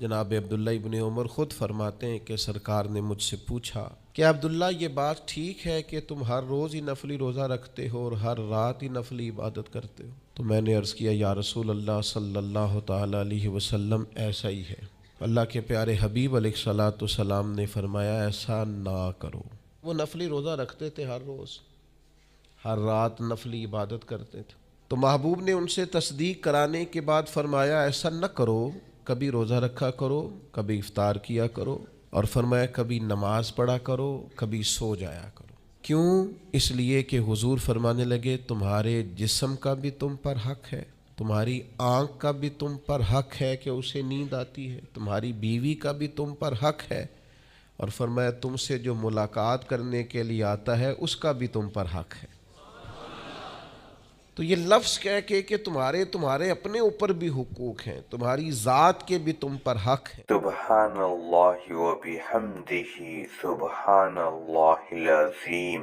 जनाब अब्दुल्ला इब्न उमर ख़ुद फरमाते हैं कि सरकार ने मुझसे पूछा कि अब्दुल्ला ये बात ठीक है कि तुम हर रोज़ ही नफली रोज़ा रखते हो और हर रात ही नफली इबादत करते हो? तो मैंने अर्ज़ किया, या रसूल अल्लाह सल्लल्लाहु ताला अलैहि वसल्लम, ऐसा ही है। अल्लाह के प्यारे हबीब अलैहिस्सलातु वस्सलाम ने फरमाया, ऐसा ना करो। वो नफली रोज़ा रखते थे, हर रोज़ हर रात नफली इबादत करते थे। तो महबूब ने उनसे तस्दीक कराने के बाद फरमाया, ऐसा न करो, कभी रोज़ा रखा करो, कभी इफ्तार किया करो, और फरमाया कभी नमाज पढ़ा करो, कभी सो जाया करो। क्यों? इसलिए कि हुजूर फरमाने लगे, तुम्हारे जिस्म का भी तुम पर हक है, तुम्हारी आँख का भी तुम पर हक है कि उसे नींद आती है, तुम्हारी बीवी का भी तुम पर हक है, और फरमाया तुमसे जो मुलाकात करने के लिए आता है उसका भी तुम पर हक है। तो ये लफ्ज़ कह के तुम्हारे तुम्हारे अपने ऊपर भी हुकूक हैं, तुम्हारी ज़ात के भी तुम पर हक हैं। सुब्हानल्लाहि व बिहम्दिही सुब्हानल्लाहिल अज़ीम।